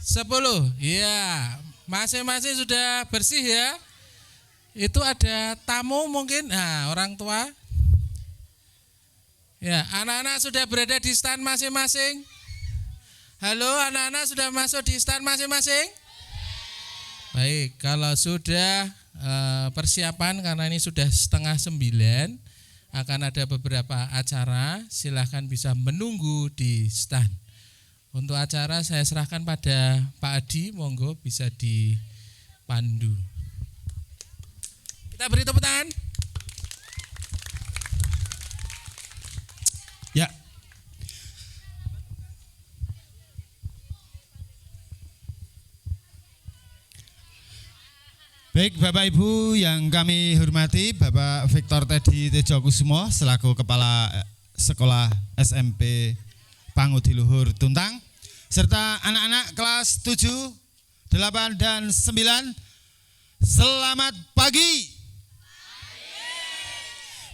10. Ya, masing-masing sudah bersih ya. Itu ada tamu mungkin, nah orang tua. Ya, anak-anak sudah berada di stand masing-masing. Halo, anak-anak sudah masuk di stand masing-masing? Baik, kalau sudah persiapan karena ini sudah 8:30 akan ada beberapa acara, silahkan bisa menunggu di stand. Untuk acara saya serahkan pada Pak Adi, monggo bisa dipandu. Kita beri tepuk tangan. Ya. Baik Bapak Ibu yang kami hormati, Bapak Victor Teddy Tejokusumo selaku Kepala Sekolah SMP Pangudi Luhur Tuntang, serta anak-anak kelas 7, 8, dan 9, selamat pagi.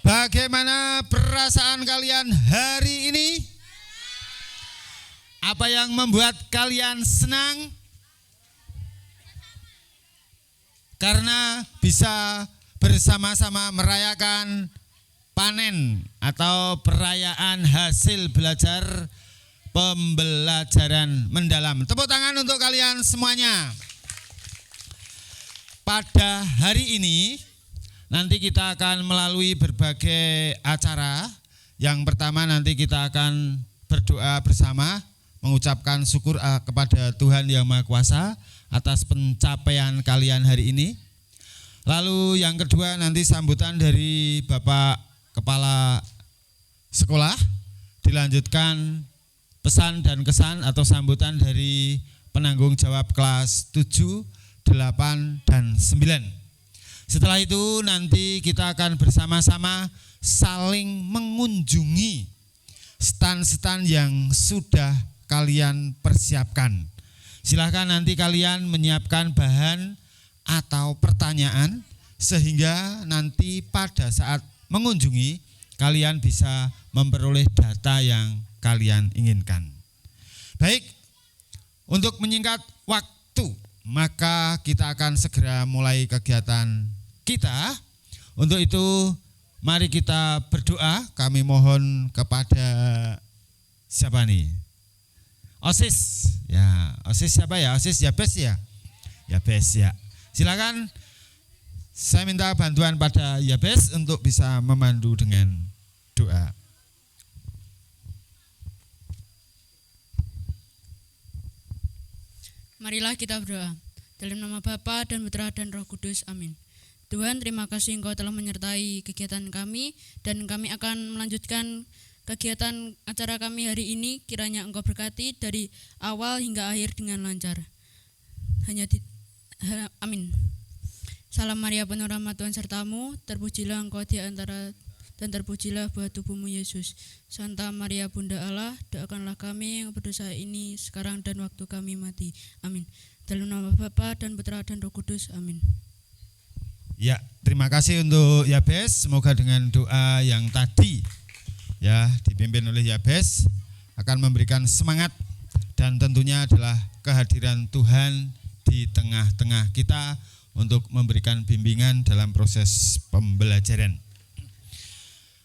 Bagaimana perasaan kalian hari ini? Apa yang membuat kalian senang? Karena bisa bersama-sama merayakan panen atau perayaan hasil belajar pembelajaran mendalam. Tepuk tangan untuk kalian semuanya. Pada hari ini nanti kita akan melalui berbagai acara. Yang pertama nanti kita akan berdoa bersama, mengucapkan syukur kepada Tuhan Yang Maha Kuasa atas pencapaian kalian hari ini. Lalu yang kedua nanti sambutan dari Bapak Kepala Sekolah, dilanjutkan pesan dan kesan atau sambutan dari penanggung jawab kelas 7, 8, dan 9. Setelah itu nanti kita akan bersama-sama saling mengunjungi stan-stan yang sudah kalian persiapkan. Silahkan nanti kalian menyiapkan bahan atau pertanyaan sehingga nanti pada saat mengunjungi kalian bisa memperoleh data yang kalian inginkan. Baik, untuk menyingkat waktu, maka kita akan segera mulai kegiatan kita. Untuk itu mari kita berdoa. Kami mohon kepada siapa nih? OSIS. Ya, OSIS siapa ya? OSIS Yabes ya? Yabes ya. Silakan saya minta bantuan pada Yabes untuk bisa memandu dengan doa. Marilah kita berdoa. Dalam nama Bapa dan Putra dan Roh Kudus. Amin. Tuhan, terima kasih Engkau telah menyertai kegiatan kami dan kami akan melanjutkan kegiatan acara kami hari ini. Kiranya Engkau berkati dari awal hingga akhir dengan lancar. Amin. Salam Maria penuh rahmat Tuhan sertamu, terpujilah Engkau di antara dan terpujilah buah tubuhmu Yesus. Santa Maria Bunda Allah, doakanlah kami yang berdosa ini sekarang dan waktu kami mati. Amin. Dalam nama Bapa dan Putra dan Roh Kudus. Amin. Ya, terima kasih untuk Yabes. Semoga dengan doa yang tadi ya dipimpin oleh Yabes akan memberikan semangat dan tentunya adalah kehadiran Tuhan di tengah-tengah kita untuk memberikan bimbingan dalam proses pembelajaran.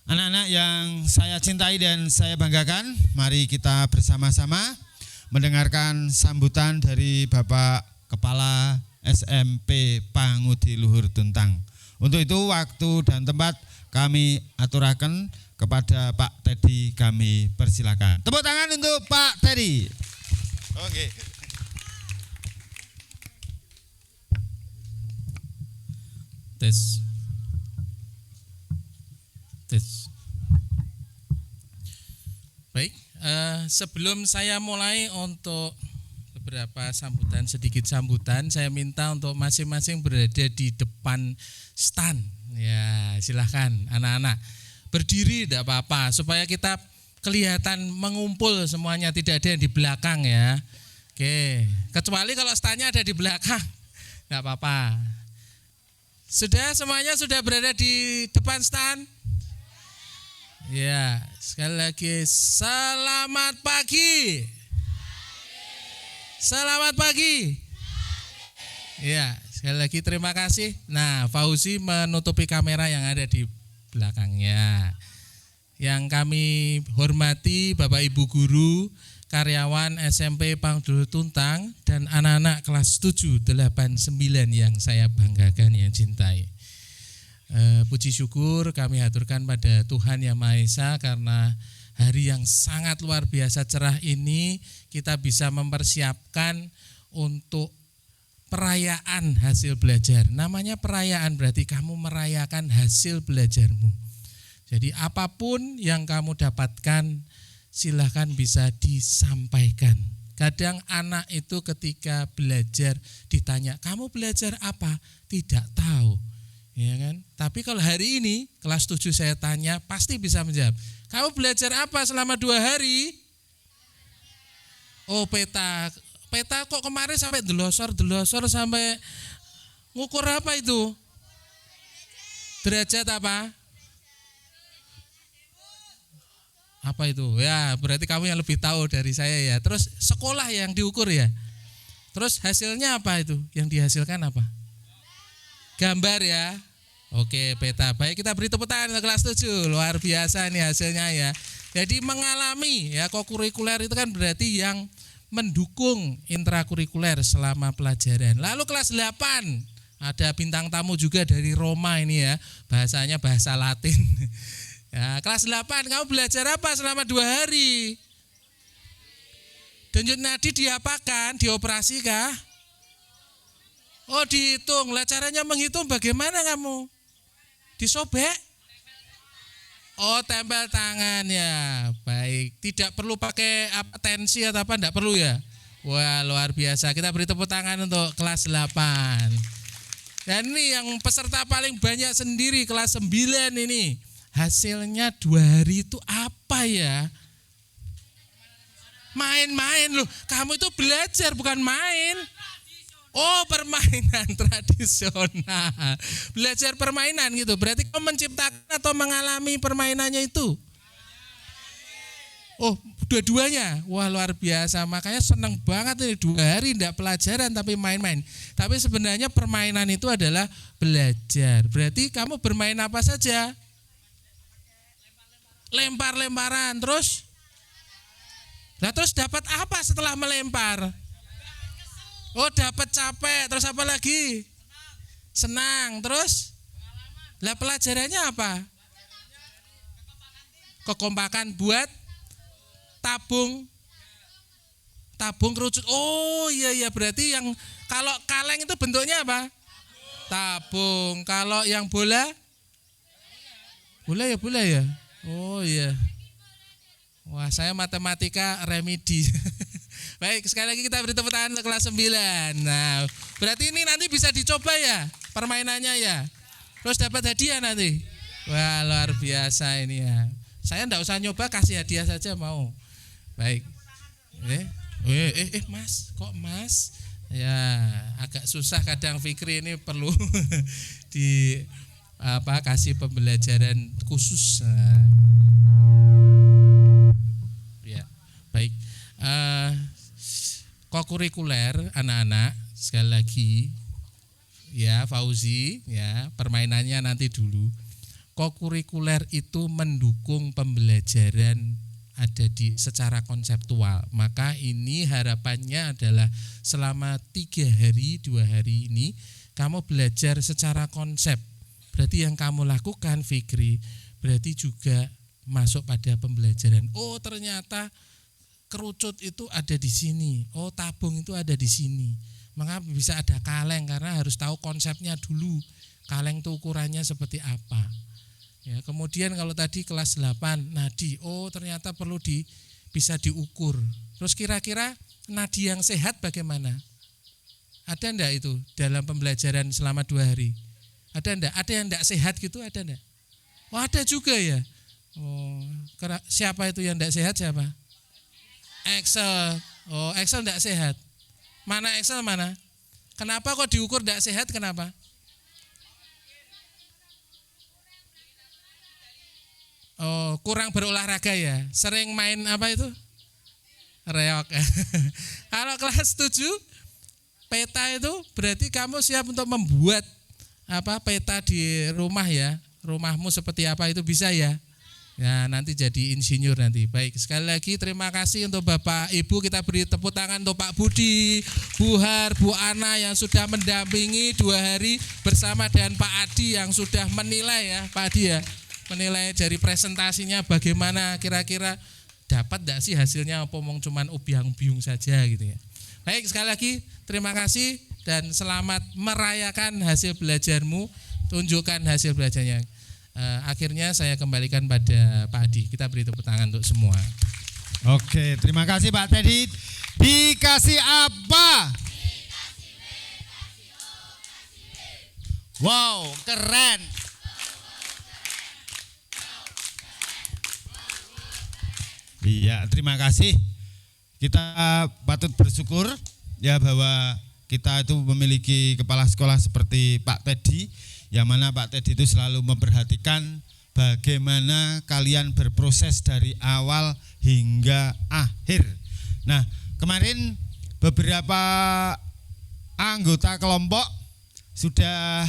Anak-anak yang saya cintai dan saya banggakan, mari kita bersama-sama mendengarkan sambutan dari Bapak Kepala SMP Pangudi Luhur Tuntang. Untuk itu waktu dan tempat kami aturaken kepada Pak Teddy, kami persilakan. Tepuk tangan untuk Pak Teddy. Oke. Tes. Baik, sebelum saya mulai untuk beberapa sambutan, sedikit sambutan, saya minta untuk masing-masing berada di depan stand. Ya, silahkan anak-anak berdiri, tidak apa-apa, supaya kita kelihatan mengumpul semuanya, tidak ada yang di belakang ya. Oke, kecuali kalau standnya ada di belakang, tidak apa-apa. Sudah semuanya sudah berada di depan stand? Ya, sekali lagi selamat pagi. Selamat pagi. Ya, sekali lagi terima kasih. Nah, Fauzi menutupi kamera yang ada di belakangnya. Yang kami hormati Bapak Ibu guru, karyawan SMP Pangdul Tuntang, dan anak-anak kelas 7, 8, 9 yang saya banggakan, yang cintai. Puji syukur kami haturkan pada Tuhan Yang Maha Esa karena hari yang sangat luar biasa cerah ini kita bisa mempersiapkan untuk perayaan hasil belajar. Namanya perayaan berarti kamu merayakan hasil belajarmu. Jadi apapun yang kamu dapatkan silahkan bisa disampaikan. Kadang anak itu ketika belajar ditanya, kamu belajar apa? Tidak tahu. Ya kan? Tapi kalau hari ini kelas 7 saya tanya pasti bisa menjawab. Kamu belajar apa selama 2 hari? Oh, peta. Peta kok kemarin sampai delosor sampai ngukur apa itu? Derajat apa? Apa itu? Ya, berarti kamu yang lebih tahu dari saya ya. Terus sekolah yang diukur ya. Terus hasilnya apa itu? Yang dihasilkan apa? Gambar ya. Oke, peta. Baik, kita beri tepuk tangan untuk kelas 7. Luar biasa nih hasilnya ya. Jadi mengalami ya, kokurikuler itu kan berarti yang mendukung intrakurikuler selama pelajaran. Lalu kelas 8 ada bintang tamu juga dari Roma ini ya. Bahasanya bahasa Latin. Ya, kelas 8 kamu belajar apa selama 2 hari? Denyut nadi diapakan? Dioperasi kah? Oh, dihitung. Lah caranya menghitung bagaimana kamu? Disobek? Oh, tempel tangan ya. Baik, tidak perlu pakai tensi atau apa, enggak perlu ya. Wah, luar biasa. Kita beri tepuk tangan untuk kelas 8. Dan ini yang peserta paling banyak sendiri, kelas 9 ini. Hasilnya 2 hari itu apa ya? Main-main loh. Kamu itu belajar bukan main. Oh, permainan tradisional. Belajar permainan gitu. Berarti kamu menciptakan atau mengalami permainannya itu? Oh, dua-duanya. Wah, luar biasa. Makanya senang banget ini 2 hari tidak pelajaran tapi main-main. Tapi sebenarnya permainan itu adalah belajar. Berarti kamu bermain apa saja? Lempar-lemparan. Terus? Nah, terus dapat apa setelah melempar? Oh, dapat capek, terus apa lagi? Senang, terus? Lah pelajarannya apa? Kekompakan buat tabung kerucut. Oh iya berarti yang kalau kaleng itu bentuknya apa? Tabung. Kalau yang bola? Bola ya? Oh iya. Wah, saya matematika remedi. Baik, sekali lagi kita beri tepuk tangan untuk kelas 9. Nah, berarti ini nanti bisa dicoba ya permainannya ya. Terus dapat hadiah nanti. Wah, luar biasa ini ya. Saya enggak usah nyoba, kasih hadiah saja mau. Baik. Mas, kok Mas? Ya, agak susah kadang Fikri ini perlu kasih pembelajaran khusus. Ya, baik. Kokurikuler anak-anak sekali lagi ya, Fauzi ya, permainannya nanti dulu. Kokurikuler itu mendukung pembelajaran ada di secara konseptual. Maka ini harapannya adalah selama 3 hari 2 hari ini kamu belajar secara konsep. Berarti yang kamu lakukan Fikri berarti juga masuk pada pembelajaran. Oh, ternyata kerucut itu ada di sini. Oh, tabung itu ada di sini. Maka bisa ada kaleng karena harus tahu konsepnya dulu. Kaleng itu ukurannya seperti apa. Ya, kemudian kalau tadi kelas 8 nadi, oh ternyata perlu bisa diukur. Terus kira-kira nadi yang sehat bagaimana? Ada enggak itu dalam pembelajaran selama 2 hari? Ada enggak? Ada yang enggak sehat gitu, ada enggak? Oh, ada juga ya. Oh, siapa itu yang enggak sehat siapa? Excel. Oh, Excel enggak sehat. Mana Excel mana? Kenapa kok diukur enggak sehat? Kenapa? Oh, kurang berolahraga ya. Sering main apa itu? Reok. Kalau kelas 7 peta itu berarti kamu siap untuk membuat peta di rumah ya. Rumahmu seperti apa itu bisa ya. Ya, nanti jadi insinyur nanti. Baik, sekali lagi terima kasih untuk Bapak Ibu, kita beri tepuk tangan untuk Pak Budi, Bu Har, Bu Ana yang sudah mendampingi 2 hari bersama dengan Pak Adi yang sudah menilai ya, Pak Adi ya. Menilai dari presentasinya bagaimana kira-kira dapat enggak sih hasilnya, apa ngomong cuman ubiang-ubiung saja gitu ya. Baik, sekali lagi terima kasih dan selamat merayakan hasil belajarmu, tunjukkan hasil belajarnya. Akhirnya saya kembalikan pada Pak Adi. Kita beri tepuk tangan untuk semua. Oke, terima kasih Pak Teddy. Dikasih apa? Wow, keren. Iya, terima kasih. Kita patut bersyukur ya bahwa kita itu memiliki kepala sekolah seperti Pak Teddy, yang mana Pak Teddy itu selalu memperhatikan bagaimana kalian berproses dari awal hingga akhir. Nah, kemarin beberapa anggota kelompok sudah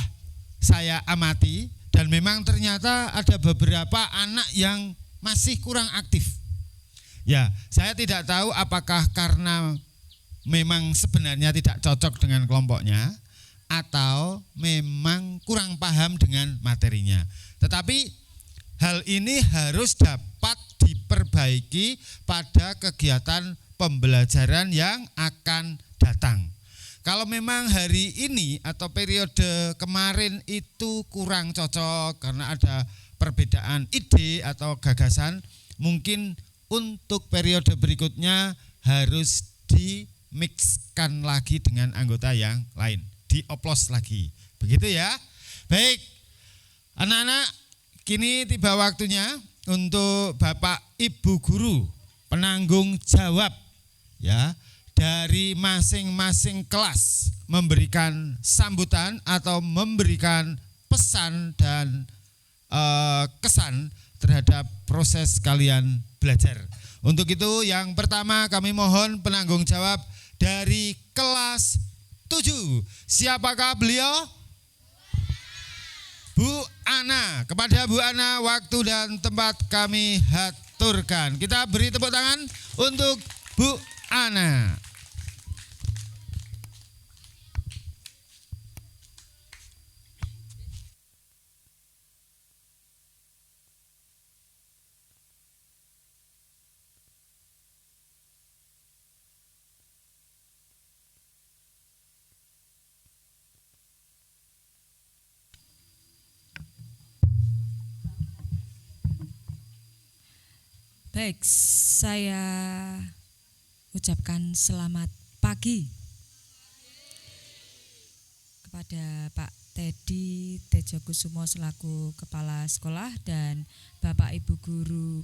saya amati dan memang ternyata ada beberapa anak yang masih kurang aktif. Ya, saya tidak tahu apakah karena memang sebenarnya tidak cocok dengan kelompoknya atau memang kurang paham dengan materinya. Tetapi hal ini harus dapat diperbaiki pada kegiatan pembelajaran yang akan datang. Kalau memang hari ini atau periode kemarin itu kurang cocok karena ada perbedaan ide atau gagasan, mungkin untuk periode berikutnya harus dimixkan lagi dengan anggota yang lain, dioplos lagi, begitu ya. Baik, anak-anak, kini tiba waktunya untuk Bapak Ibu Guru penanggung jawab ya dari masing-masing kelas memberikan sambutan atau memberikan pesan dan kesan terhadap proses kalian belajar. Untuk itu yang pertama kami mohon penanggung jawab dari kelas 7. Siapakah beliau? Bu Ana. Kepada Bu Ana waktu dan tempat kami haturkan. Kita beri tepuk tangan untuk Bu Ana. Baik, saya ucapkan selamat pagi kepada Pak Teddy Tejokusumo selaku Kepala Sekolah dan Bapak Ibu Guru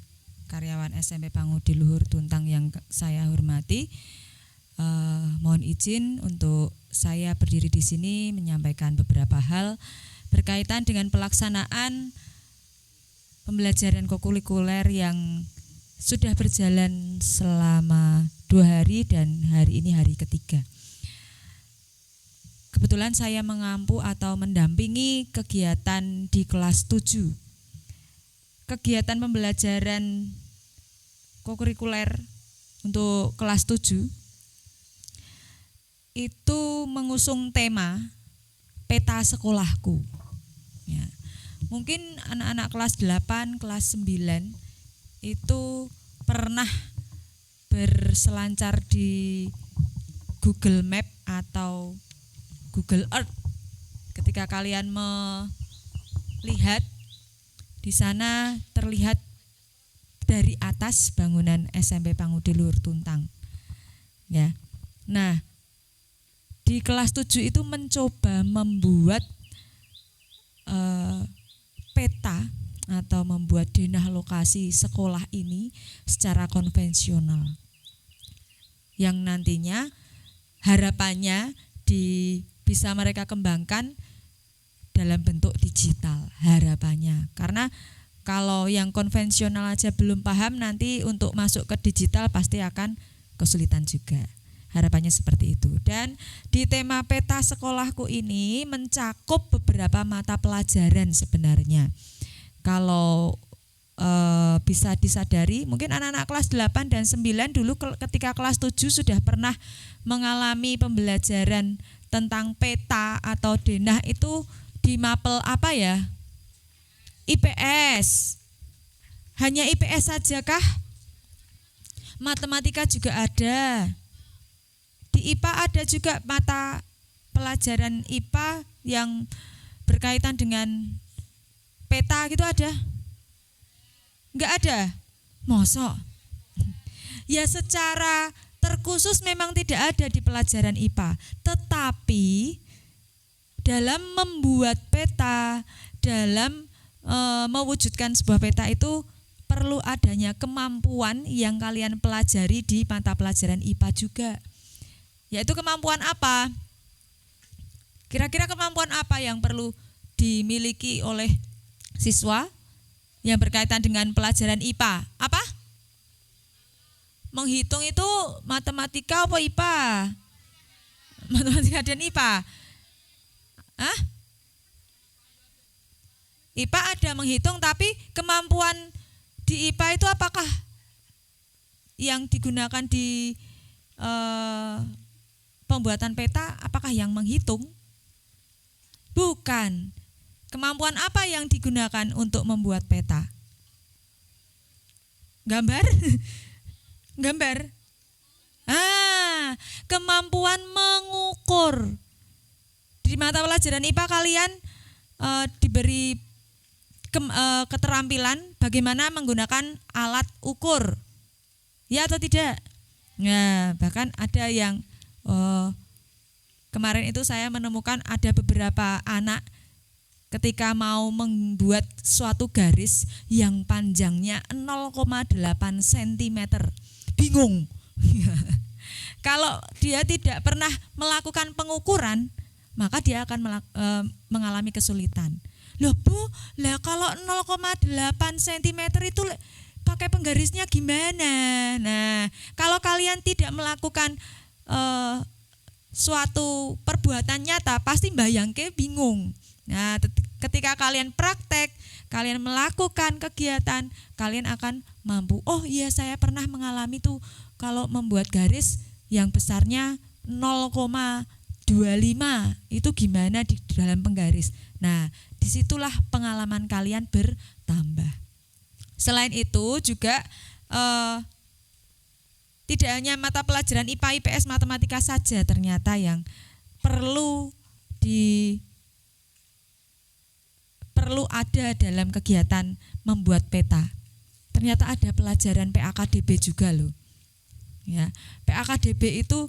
karyawan SMP Pangudi Luhur Tuntang yang saya hormati. Mohon izin untuk saya berdiri di sini menyampaikan beberapa hal berkaitan dengan pelaksanaan pembelajaran kokurikuler yang sudah berjalan selama 2 hari dan hari ini hari ketiga. Kebetulan saya mengampu atau mendampingi kegiatan di kelas 7. Kegiatan pembelajaran kokurikuler untuk kelas 7 itu mengusung tema peta sekolahku. Ya. Mungkin anak-anak kelas 8, kelas 9 itu pernah berselancar di Google Map atau Google Earth. Ketika kalian melihat di sana terlihat dari atas bangunan SMP Pangudi Luhur Tuntang. Ya. Nah, di kelas 7 itu mencoba membuat peta atau membuat denah lokasi sekolah ini secara konvensional yang nantinya harapannya bisa mereka kembangkan dalam bentuk digital, harapannya. Karena kalau yang konvensional aja belum paham, nanti untuk masuk ke digital pasti akan kesulitan juga. Harapannya seperti itu. Dan di tema peta sekolahku ini mencakup beberapa mata pelajaran sebenarnya. Kalau bisa disadari, mungkin anak-anak kelas 8 dan 9 dulu ketika kelas 7 sudah pernah mengalami pembelajaran tentang peta atau denah itu di mapel apa ya? IPS. Hanya IPS saja kah? Matematika juga ada. Di IPA ada juga mata pelajaran IPA yang berkaitan dengan peta gitu ada? Enggak ada? Mosok? Ya secara terkhusus memang tidak ada di pelajaran IPA. Tetapi dalam membuat peta, dalam mewujudkan sebuah peta itu perlu adanya kemampuan yang kalian pelajari di mata pelajaran IPA juga. Yaitu kemampuan apa? Kira-kira kemampuan apa yang perlu dimiliki oleh siswa yang berkaitan dengan pelajaran IPA? Apa? Menghitung itu matematika apa IPA? Matematika dan IPA. Hah? IPA ada menghitung, tapi kemampuan di IPA itu apakah yang digunakan di pembuatan peta, apakah yang menghitung? Bukan. Kemampuan apa yang digunakan untuk membuat peta? Gambar? Gambar? Kemampuan mengukur. Di mata pelajaran IPA kalian diberi keterampilan bagaimana menggunakan alat ukur. Ya atau tidak? Nah, bahkan ada yang kemarin itu saya menemukan ada beberapa anak ketika mau membuat suatu garis yang panjangnya 0,8 cm. Bingung. Kalau dia tidak pernah melakukan pengukuran, maka dia akan mengalami kesulitan. Loh Bu, lah kalau 0,8 cm itu pakai penggarisnya gimana? Nah, kalau kalian tidak melakukan suatu perbuatan nyata, pasti bayangke bingung. Nah, ketika kalian praktek, kalian melakukan kegiatan, kalian akan mampu. Oh iya, saya pernah mengalami tuh kalau membuat garis yang besarnya 0,25 itu gimana di dalam penggaris. Nah, disitulah pengalaman kalian bertambah. Selain itu juga tidak hanya mata pelajaran IPA, IPS, matematika saja ternyata yang perlu ada dalam kegiatan membuat peta. Ternyata ada pelajaran PAKDB juga loh. Ya, PAKDB itu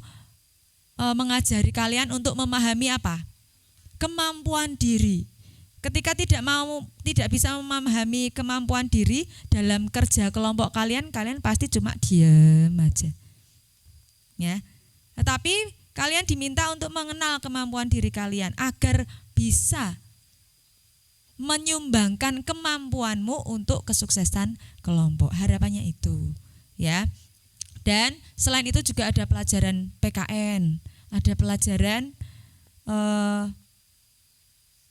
mengajari kalian untuk memahami apa? Kemampuan diri. Ketika tidak bisa memahami kemampuan diri dalam kerja kelompok kalian pasti cuma diam aja. Ya. Tetapi kalian diminta untuk mengenal kemampuan diri kalian agar bisa menyumbangkan kemampuanmu untuk kesuksesan kelompok. Harapannya itu, ya. Dan selain itu juga ada pelajaran PKN, ada pelajaran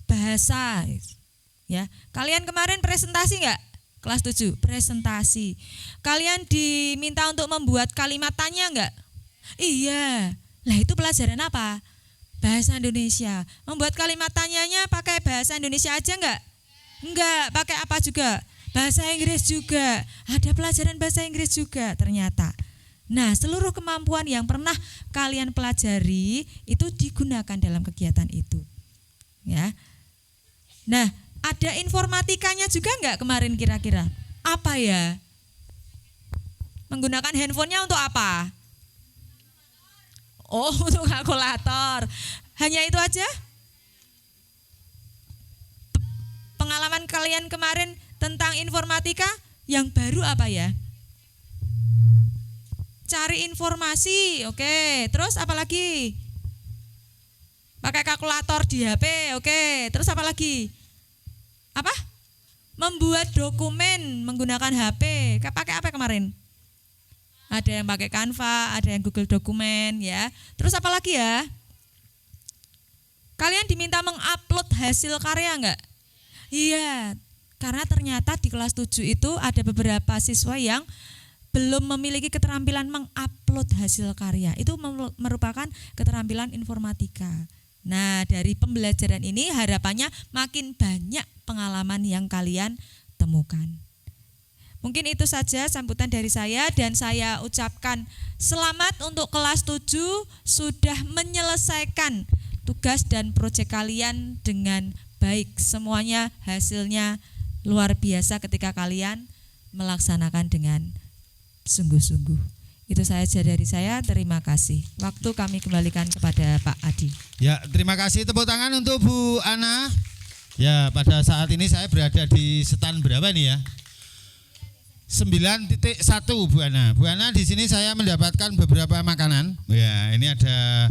bahasa, ya. Kalian kemarin presentasi enggak? Kelas 7, presentasi. Kalian diminta untuk membuat kalimat tanya enggak? Iya. Lah itu pelajaran apa? Bahasa Indonesia. Membuat kalimat tanyanya pakai bahasa Indonesia aja enggak? Enggak, pakai apa juga? Bahasa Inggris juga. Ada pelajaran bahasa Inggris juga ternyata. Nah, seluruh kemampuan yang pernah kalian pelajari itu digunakan dalam kegiatan itu. Ya. Nah, ada informatikanya juga enggak kemarin kira-kira? Apa ya? Menggunakan handphonenya untuk apa? Oh, untuk kalkulator. Hanya itu aja? Pengalaman kalian kemarin tentang informatika yang baru apa ya? Cari informasi, oke. Terus apa lagi? Pakai kalkulator di HP, oke. Terus apa lagi? Apa? Membuat dokumen menggunakan HP. Pakai apa kemarin? ada yang pakai Canva, ada yang Google Dokumen ya. Terus apa lagi ya? Kalian diminta mengupload hasil karya enggak? Iya, karena ternyata di kelas 7 itu ada beberapa siswa yang belum memiliki keterampilan mengupload hasil karya. Itu merupakan keterampilan informatika. Nah, dari pembelajaran ini harapannya makin banyak pengalaman yang kalian temukan. Mungkin itu saja sambutan dari saya dan saya ucapkan selamat untuk kelas 7 sudah menyelesaikan tugas dan proyek kalian dengan baik. Semuanya hasilnya luar biasa ketika kalian melaksanakan dengan sungguh-sungguh. Itu saja dari saya, terima kasih. Waktu kami kembalikan kepada Pak Adi. Ya, terima kasih, tepuk tangan untuk Bu Ana. Ya, pada saat ini saya berada di stand berapa nih ya? 9.1 Bu Ana. Bu Ana, di sini saya mendapatkan beberapa makanan. Ya, ini ada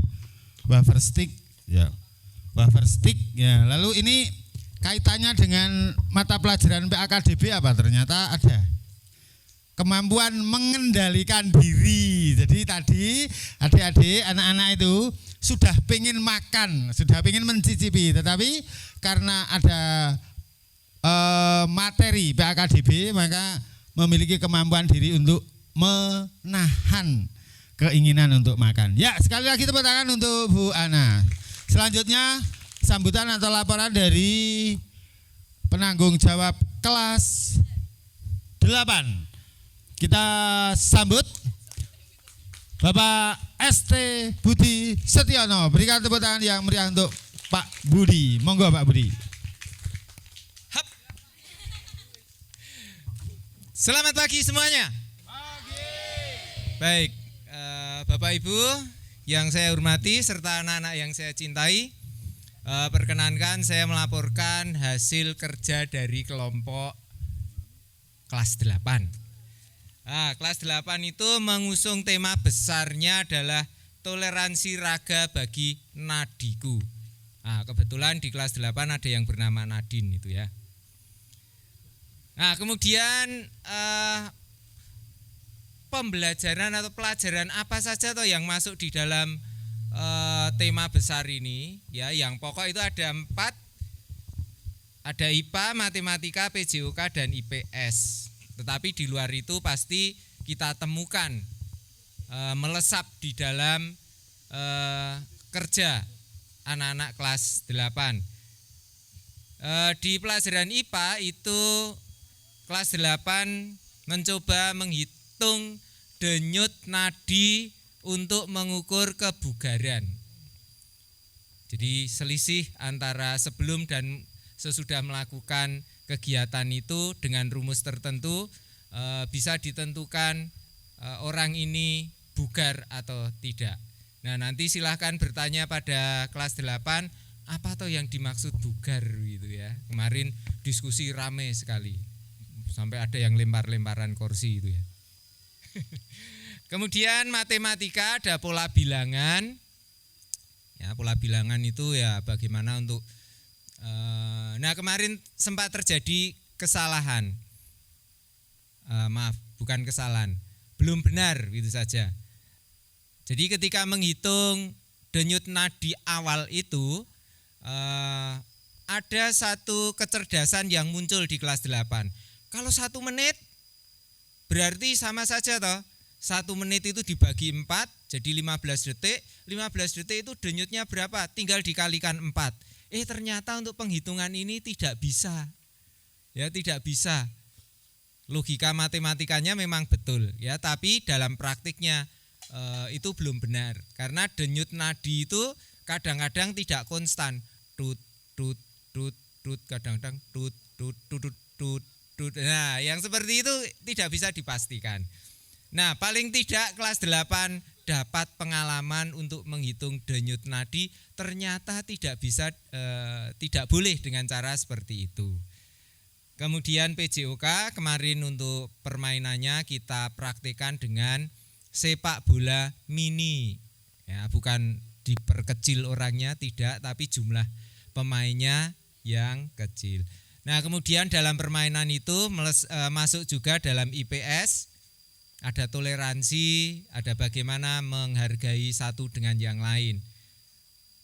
wafer stick, ya. Wafer stick, ya. Lalu ini kaitannya dengan mata pelajaran PAKDB apa? Ternyata ada kemampuan mengendalikan diri. Jadi tadi adik-adik, anak-anak itu sudah pengen makan, sudah pengen mencicipi, tetapi karena ada materi PAKDB maka memiliki kemampuan diri untuk menahan keinginan untuk makan. Ya, sekali lagi tepuk tangan untuk Bu Ana. Selanjutnya sambutan atau laporan dari penanggung jawab kelas 8. Kita sambut Bapak ST Budi Setiono. Berikan tepuk tangan yang meriah untuk Pak Budi. Monggo Pak Budi. Selamat pagi semuanya. Baik, Bapak Ibu yang saya hormati serta anak-anak yang saya cintai, perkenankan saya melaporkan hasil kerja dari kelompok kelas 8. Nah, kelas 8 itu mengusung tema besarnya adalah toleransi raga bagi nadiku. Nah, kebetulan di kelas 8 ada yang bernama Nadine itu ya. Nah, kemudian pembelajaran atau pelajaran apa saja toh yang masuk di dalam tema besar ini ya, yang pokok itu ada 4, ada IPA, matematika, PJOK dan IPS. Tetapi di luar itu pasti kita temukan melesap di dalam kerja anak-anak kelas 8. Di pelajaran IPA itu kelas 8 mencoba menghitung denyut nadi untuk mengukur kebugaran. Jadi selisih antara sebelum dan sesudah melakukan kegiatan itu dengan rumus tertentu bisa ditentukan orang ini bugar atau tidak. Nah, nanti silahkan bertanya pada kelas 8 apa toh yang dimaksud bugar gitu ya. Kemarin diskusi rame sekali. Sampai ada yang lempar-lemparan kursi itu ya. Kemudian matematika ada pola bilangan. Ya, pola bilangan itu ya bagaimana untuk nah kemarin sempat terjadi kesalahan, maaf bukan kesalahan, belum benar gitu saja. Jadi ketika menghitung denyut nadi awal itu ada satu kecerdasan yang muncul di kelas 8. Kalau 1 menit berarti sama saja toh, 1 menit itu dibagi 4 jadi 15 detik, 15 detik itu denyutnya berapa? Tinggal dikalikan 4. Ternyata untuk penghitungan ini tidak bisa. Ya, tidak bisa. Logika matematikanya memang betul ya, tapi dalam praktiknya itu belum benar. Karena denyut nadi itu kadang-kadang tidak konstan. Tut tut tut tut, kadang-kadang tut tut tut tut tut. Nah, yang seperti itu tidak bisa dipastikan. Nah, paling tidak kelas 8 dapat pengalaman untuk menghitung denyut nadi, ternyata tidak bisa, tidak boleh dengan cara seperti itu. Kemudian PJOK kemarin untuk permainannya kita praktikkan dengan sepak bola mini. Ya, bukan diperkecil orangnya, tidak, tapi jumlah pemainnya yang kecil. Nah, kemudian dalam permainan itu masuk juga dalam IPS. ada toleransi, ada bagaimana menghargai satu dengan yang lain.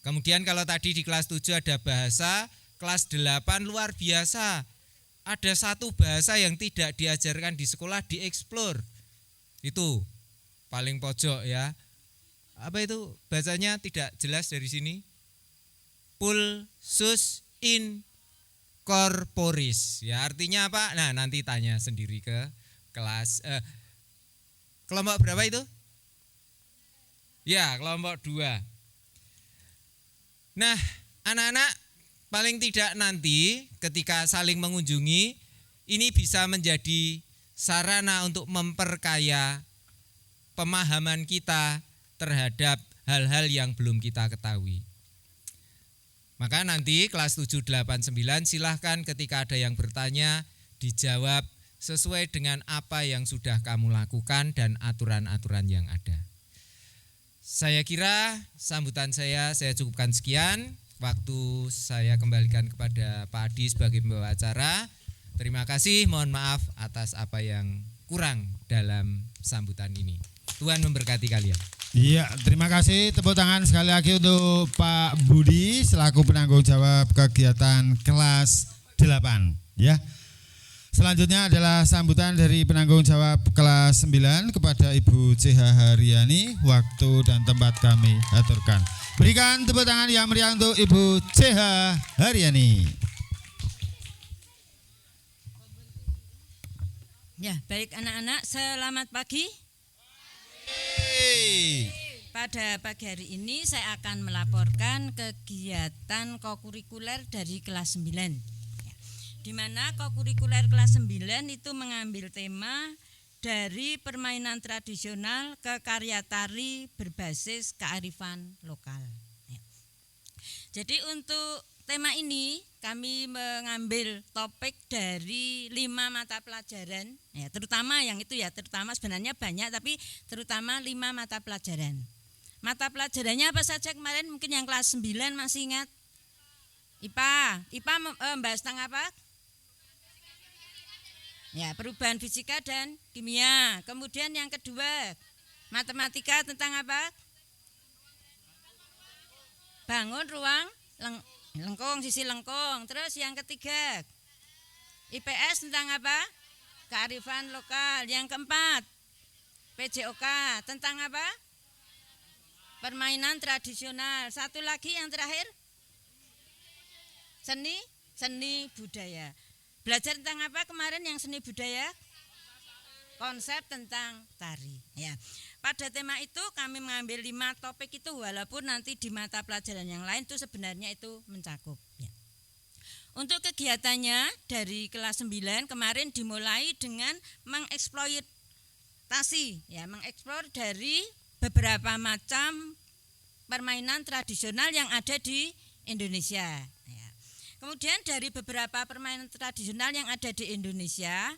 Kemudian kalau tadi di kelas 7 ada bahasa, kelas 8 luar biasa. Ada satu bahasa yang tidak diajarkan di sekolah, dieksplor. Itu paling pojok ya. Apa itu bahasanya tidak jelas dari sini? Pulsus in corporis. Ya, artinya apa? Nah, nanti tanya sendiri ke kelas kelompok berapa itu? Ya, kelompok 2. Nah, anak-anak paling tidak nanti ketika saling mengunjungi, ini bisa menjadi sarana untuk memperkaya pemahaman kita terhadap hal-hal yang belum kita ketahui. Maka nanti kelas 7, 8, 9 silahkan ketika ada yang bertanya dijawab sesuai dengan apa yang sudah kamu lakukan dan aturan-aturan yang ada. Saya kira sambutan saya cukupkan sekian. Waktu saya kembalikan kepada Pak Adi sebagai pembawa acara. Terima kasih, mohon maaf atas apa yang kurang dalam sambutan ini. Tuhan memberkati kalian. Iya, terima kasih. Tepuk tangan sekali lagi untuk Pak Budi selaku penanggung jawab kegiatan kelas 8 ya. Selanjutnya adalah sambutan dari penanggung jawab kelas 9 kepada Ibu CH Haryani. Waktu dan tempat kami aturkan. Berikan tepuk tangan yang meriah untuk Ibu CH Haryani. Ya, baik anak-anak, selamat pagi. Pada pagi hari ini saya akan melaporkan kegiatan kokurikuler dari kelas 9. Di mana kokurikuler kelas 9 itu mengambil tema dari permainan tradisional ke karya tari berbasis kearifan lokal. Jadi untuk tema ini kami mengambil topik dari 5 mata pelajaran, ya, terutama yang itu ya, terutama sebenarnya banyak tapi terutama 5 mata pelajaran. Mata pelajarannya apa saja kemarin? Mungkin yang kelas 9 masih ingat? IPA membahas tentang apa? Ya, perubahan fisika dan kimia. Kemudian yang kedua, matematika tentang apa? Bangun ruang lengkung, sisi lengkung. Terus yang ketiga, IPS tentang apa? Kearifan lokal. Yang keempat, PJOK tentang apa? Permainan tradisional. Satu lagi yang terakhir, seni budaya. Belajar tentang apa kemarin yang seni budaya? Konsep tentang tari. Ya. Pada tema itu kami mengambil 5 topik itu, walaupun nanti di mata pelajaran yang lain itu sebenarnya itu mencakup. Ya. Untuk kegiatannya dari kelas 9 kemarin dimulai dengan mengeksploitasi, ya, mengeksplor dari beberapa macam permainan tradisional yang ada di Indonesia. Ya. Kemudian dari beberapa permainan tradisional yang ada di Indonesia,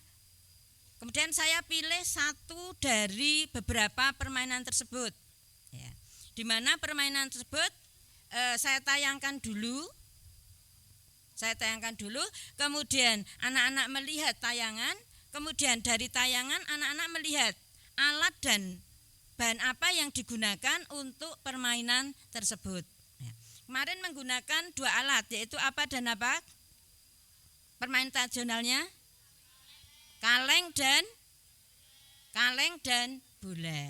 kemudian saya pilih satu dari beberapa permainan tersebut. Ya. Di mana permainan tersebut saya tayangkan dulu. Kemudian anak-anak melihat tayangan, kemudian dari tayangan anak-anak melihat alat dan bahan apa yang digunakan untuk permainan tersebut. Kemarin menggunakan 2 alat, yaitu apa dan apa? Permainan tradisionalnya kaleng dan bola.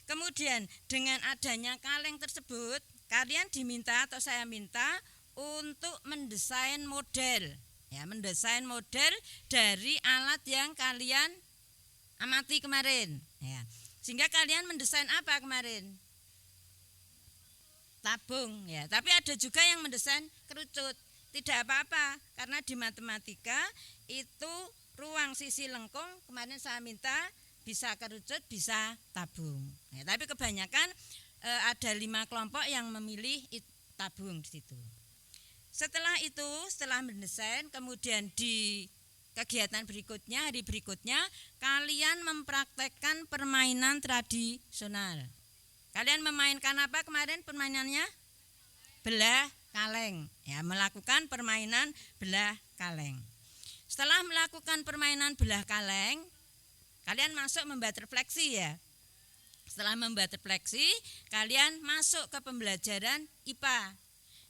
Kemudian dengan adanya kaleng tersebut, kalian diminta atau saya minta untuk mendesain model, ya, mendesain model dari alat yang kalian amati kemarin, ya. Sehingga kalian mendesain apa kemarin? Tabung, ya. Tapi ada juga yang mendesain kerucut. Tidak apa-apa, karena di matematika itu ruang sisi lengkung kemarin saya minta bisa kerucut, bisa tabung. Ya, tapi kebanyakan ada 5 kelompok yang memilih tabung di situ. Setelah itu, setelah mendesain, kemudian di kegiatan berikutnya, hari berikutnya, kalian mempraktekkan permainan tradisional. Kalian memainkan apa kemarin permainannya? Belah kaleng, ya, melakukan permainan belah kaleng. Setelah melakukan permainan belah kaleng, Kalian masuk membuat refleksi ya. Setelah membuat refleksi, kalian masuk ke pembelajaran IPA,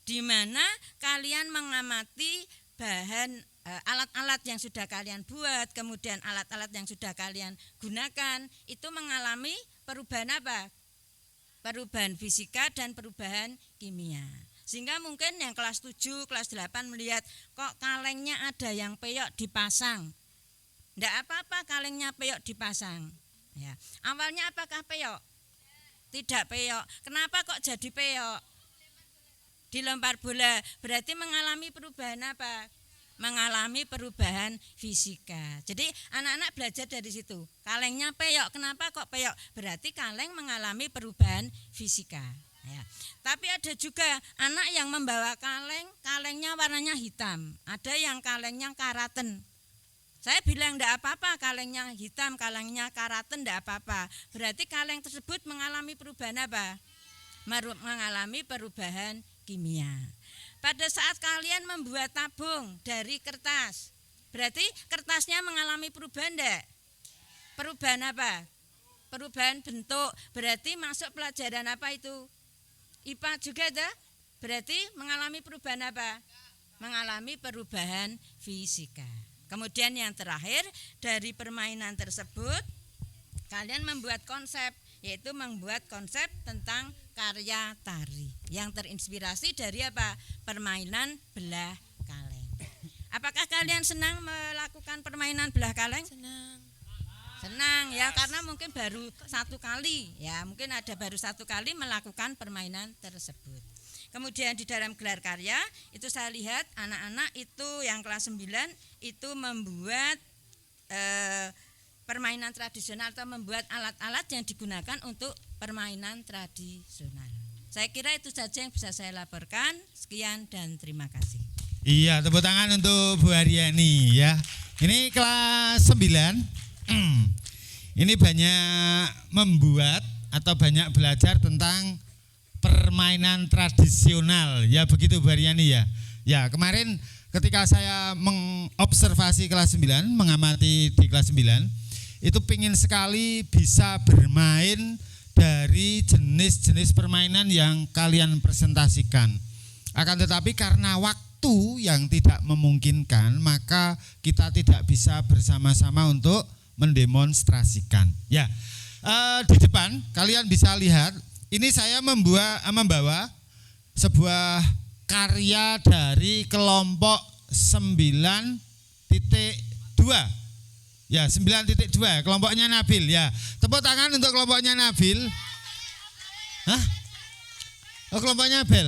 di mana kalian mengamati bahan alat-alat yang sudah kalian buat, kemudian alat-alat yang sudah kalian gunakan, itu mengalami perubahan apa? Perubahan fisika dan perubahan kimia. Sehingga mungkin yang kelas 7, kelas 8 melihat kok kalengnya ada yang peyok dipasang. Tidak apa-apa kalengnya peyok dipasang. Ya. Awalnya apakah peyok? Tidak peyok. Kenapa kok jadi peyok? Dilempar bola. Berarti mengalami perubahan apa? Mengalami perubahan fisika. Jadi anak-anak belajar dari situ. Kalengnya peyok. Kenapa kok peyok? Berarti kaleng mengalami perubahan fisika. Ya. Tapi ada juga anak yang membawa kaleng, kalengnya warnanya hitam. Ada yang kalengnya karaten. Saya bilang enggak apa-apa kalengnya hitam, kalengnya karaten enggak apa-apa. Berarti kaleng tersebut mengalami perubahan apa? Mengalami perubahan kimia. Pada saat kalian membuat tabung dari kertas, berarti kertasnya mengalami perubahan enggak? Perubahan apa? Perubahan bentuk. Berarti masuk pelajaran apa itu? IPA juga dah. Berarti mengalami perubahan apa? Mengalami perubahan fisika. Kemudian yang terakhir, dari permainan tersebut kalian membuat konsep, yaitu membuat konsep tentang karya tari yang terinspirasi dari apa? Permainan belah kaleng. Apakah kalian senang melakukan permainan belah kaleng? Senang ya, karena mungkin baru satu kali ya, mungkin ada baru satu kali melakukan permainan tersebut. Kemudian di dalam gelar karya itu saya lihat anak-anak itu yang kelas 9 itu membuat permainan tradisional atau membuat alat-alat yang digunakan untuk permainan tradisional. Saya kira itu saja yang bisa saya laporkan. Sekian dan terima kasih. Iya, tepuk tangan untuk Bu Haryani ya. Ini kelas 9. Ini banyak membuat atau banyak belajar tentang permainan tradisional ya, begitu Bu Haryani ya. Ya, kemarin ketika saya mengobservasi kelas 9, mengamati di kelas 9, itu pingin sekali bisa bermain dari jenis-jenis permainan yang kalian presentasikan. Akan tetapi karena waktu yang tidak memungkinkan, maka kita tidak bisa bersama-sama untuk mendemonstrasikan. Ya, di depan kalian bisa lihat. Ini saya membawa sebuah karya dari kelompok 9.2. Ya, 9.2, kelompoknya Nabil ya. Tepuk tangan untuk kelompoknya Nabil. Hah? Oh, kelompoknya Nabil.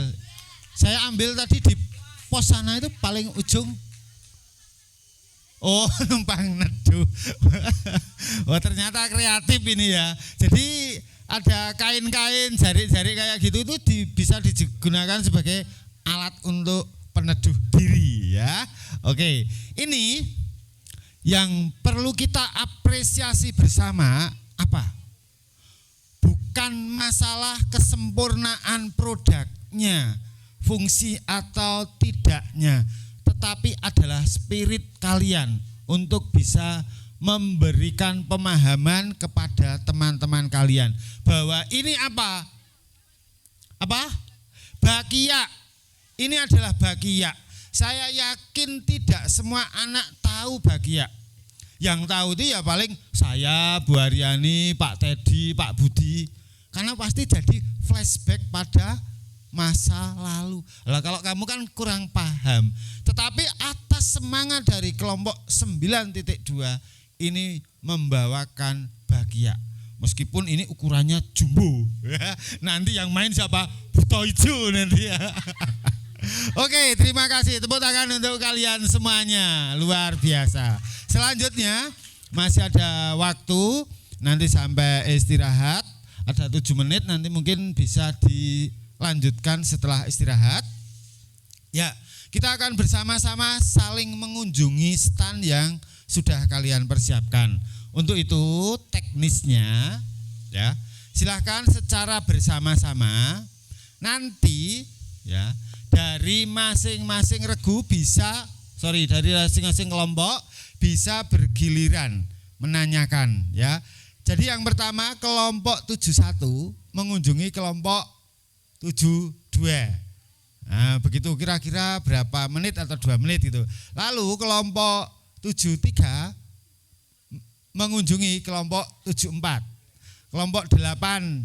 Saya ambil tadi di pos sana itu paling ujung. Oh, numpang neduh. Oh, ternyata kreatif ini ya. Jadi ada kain-kain, jari-jari kayak gitu itu bisa digunakan sebagai alat untuk peneduh diri ya. Oke, ini yang perlu kita apresiasi bersama apa? Bukan masalah kesempurnaan produknya, fungsi atau tidaknya, tetapi adalah spirit kalian untuk bisa memberikan pemahaman kepada teman-teman kalian bahwa ini apa? Bakia. Ini adalah bakia. Saya yakin tidak semua anak tahu bakia. Yang tahu itu ya paling saya, Bu Haryani, Pak Teddy, Pak Budi. Karena pasti jadi flashback pada masa lalu. Lah kalau kamu kan kurang paham. Tetapi atas semangat dari kelompok 9.2 ini membawakan bahagia. Meskipun ini ukurannya jumbo. Nanti yang main siapa? Buto Ijo nanti ya. Oke, terima kasih. Tepuk tangan untuk kalian semuanya. Luar biasa. Selanjutnya masih ada waktu nanti sampai istirahat. Ada 7 menit, nanti mungkin bisa dilanjutkan setelah istirahat. Ya, kita akan bersama-sama saling mengunjungi stand yang sudah kalian persiapkan. Untuk itu teknisnya ya, silahkan secara bersama-sama nanti ya dari masing-masing regu dari masing-masing kelompok bisa bergiliran menanyakan ya. Jadi yang pertama kelompok 71 mengunjungi kelompok 72. Nah, begitu kira-kira berapa menit atau 2 menit gitu. Lalu kelompok 73 mengunjungi kelompok 74. Kelompok 81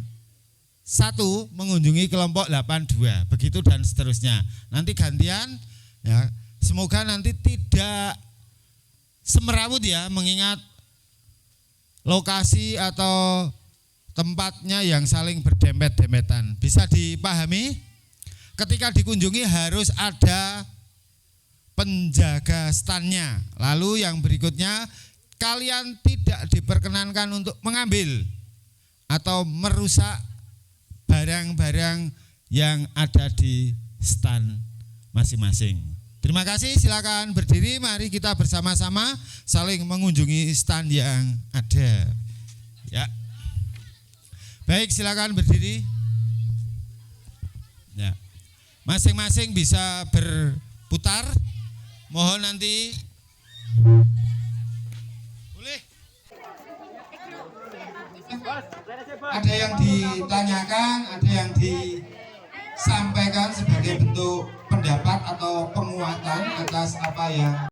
mengunjungi kelompok 82. Begitu dan seterusnya. Nanti gantian ya. Semoga nanti tidak semerawut ya, mengingat lokasi atau tempatnya yang saling berdempet-dempetan. Bisa dipahami? Ketika dikunjungi harus ada penjaga standnya. Lalu yang berikutnya, kalian tidak diperkenankan untuk mengambil atau merusak barang-barang yang ada di stand masing-masing. Terima kasih, silakan berdiri, mari kita bersama-sama saling mengunjungi stand yang ada. Ya. Baik, silakan berdiri. Ya. Masing-masing bisa berputar. Mohon nanti boleh. Ada yang ditanyakan, ada yang disampaikan sebagai bentuk pendapat atau penguatan atas apa yang